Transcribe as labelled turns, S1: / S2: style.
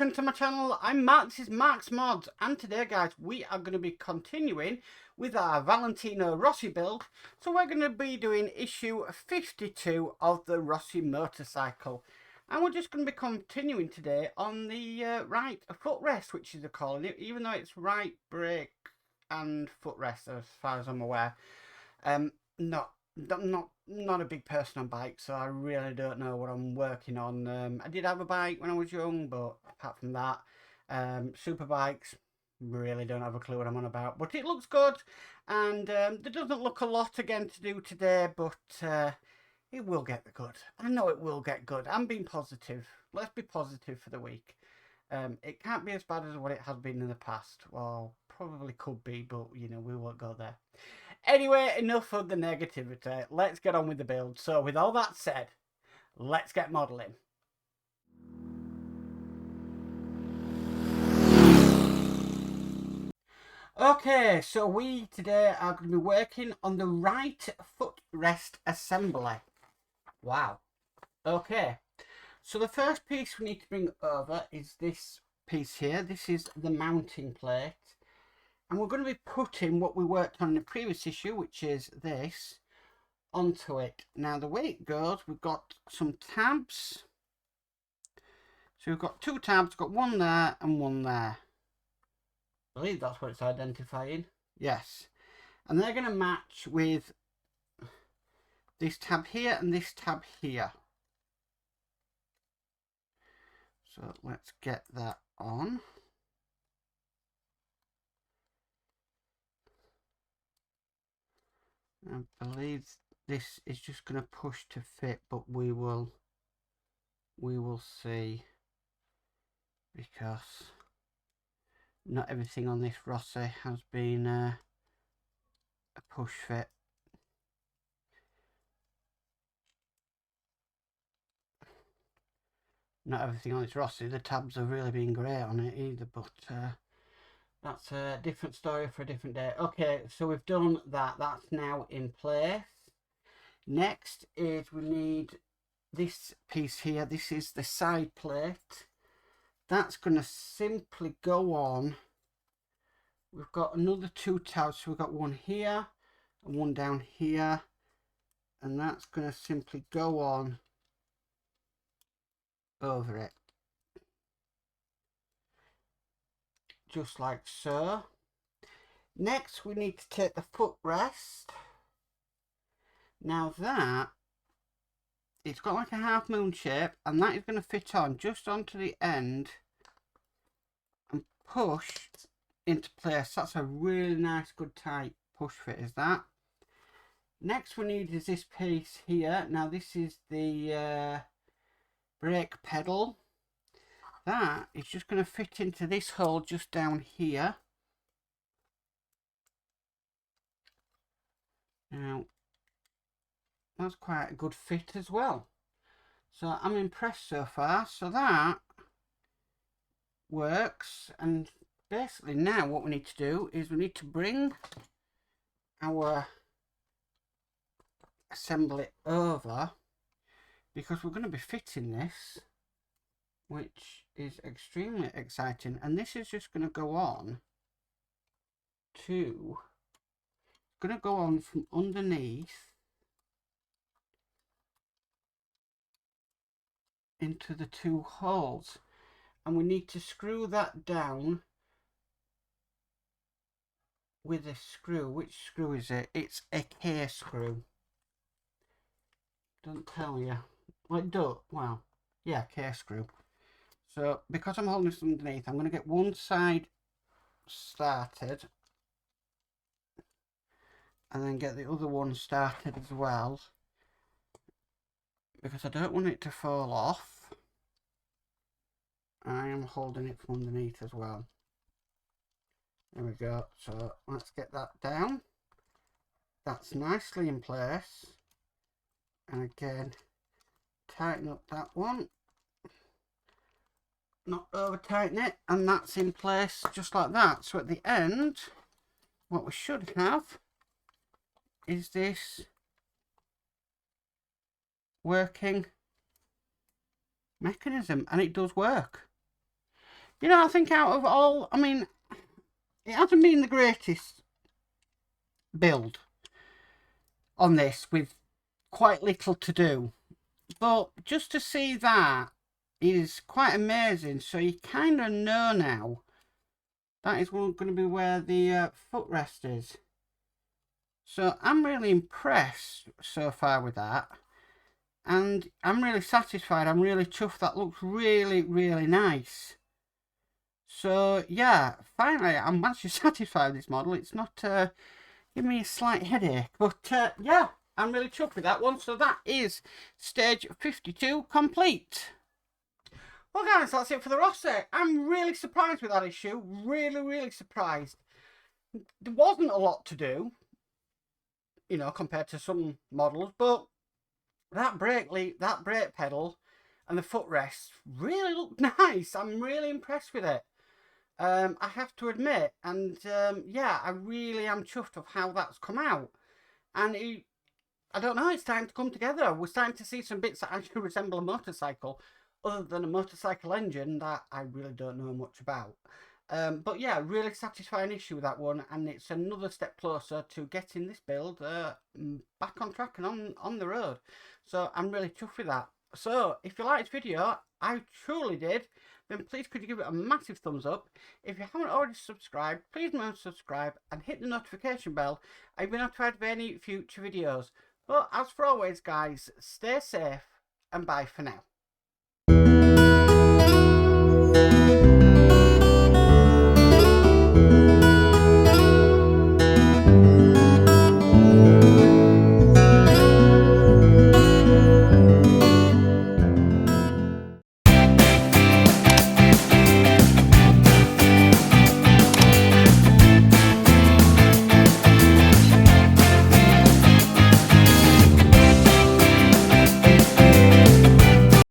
S1: welcome to my channel. I'm Mark, this is Mark's Mods, and today guys we are going to be continuing with our Valentino Rossi build. So we're going to be doing issue 52 of the Rossi motorcycle, and we're just going to be continuing today on the right footrest, which is they're calling it, even though it's right brake and footrest as far as I'm aware. Not a big person on bikes, so I really don't know what I'm working on. I did have a bike when I was young, but apart from that, super bikes, really don't have a clue what I'm on about. But it looks good, and there doesn't look a lot again to do today, but it will get good. I know it will get good. I'm being positive. Let's be positive for the week. It can't be as bad as what it has been in the past. Well, probably could be, but you know, we won't go there. Anyway, enough of the negativity. Let's get on with the build. So with all that said, let's get modelling. Okay, so we today are going to be working on the right footrest assembly. Wow. Okay, so the first piece we need to bring over is this piece here. This is the mounting plate. And we're going to be putting what we worked on in the previous issue, which is this, onto it. Now the way it goes, we've got some tabs. So we've got two tabs, got one there and one there. I believe that's what it's identifying. Yes. And they're going to match with this tab here and this tab here. So let's get that on. I believe this is just going to push to fit, but we will see, because not everything on this Rossi has been a push fit. Not everything on this Rossi, the tabs have really been great on it either, but that's a different story for a different day. Okay, so we've done that. That's now in place. Next is we need this piece here. This is the side plate. That's going to simply go on. We've got another two tabs. So we've got one here and one down here. And that's going to simply go on over it. Just like so. Next we need to take the footrest. Now that, it's got like a half moon shape, and that is going to fit on just onto the end and push into place. That's a really nice, good tight push fit, is that. Next we need is this piece here. Now this is the brake pedal. That is just going to fit into this hole just down here. Now that's quite a good fit as well. So I'm impressed so far. So that works. And basically now what we need to do is we need to bring our assembly over, because we're going to be fitting this, which is extremely exciting. And this is just going to go on to, from underneath into the two holes, and we need to screw that down with a screw. Which screw is it? It's a K screw. Don't tell you. Well, yeah, K screw. So because I'm holding this underneath, I'm going to get one side started and then get the other one started as well, because I don't want it to fall off. I am holding it from underneath as well. There we go. So let's get that down. That's nicely in place. And again, tighten up that one. Not over tighten it. And that's in place just like that. So at the end, what we should have is this working mechanism, and it does work. You know, I think out of all, I mean, it hasn't been the greatest build on this with quite little to do. But just to see that is quite amazing. So you kind of know now that is going to be where the footrest is. So I'm really impressed so far with that. And I'm really satisfied. I'm really chuffed. That looks really, really nice. So yeah, finally I'm actually satisfied with this model. It's not giving me a slight headache. But yeah, I'm really chuffed with that one. So that is stage 52 complete. Well guys, that's it for the Rossi. I'm really surprised with that issue. Really, really surprised. There wasn't a lot to do, you know, compared to some models, but that brake lead, that brake pedal and the footrest really look nice. I'm really impressed with it. I have to admit, and yeah, I really am chuffed of how that's come out. And I don't know, it's time to come together. We're starting to see some bits that actually resemble a motorcycle, other than a motorcycle engine that I really don't know much about. But yeah, really satisfying issue with that one, and it's another step closer to getting this build back on track and on the road. So I'm really chuffed with that. So if you liked this video, I truly did, then please could you give it a massive thumbs up. If you haven't already subscribed, please remember to subscribe and hit the notification bell and be notified of any future videos. But as for always guys, stay safe and bye for now.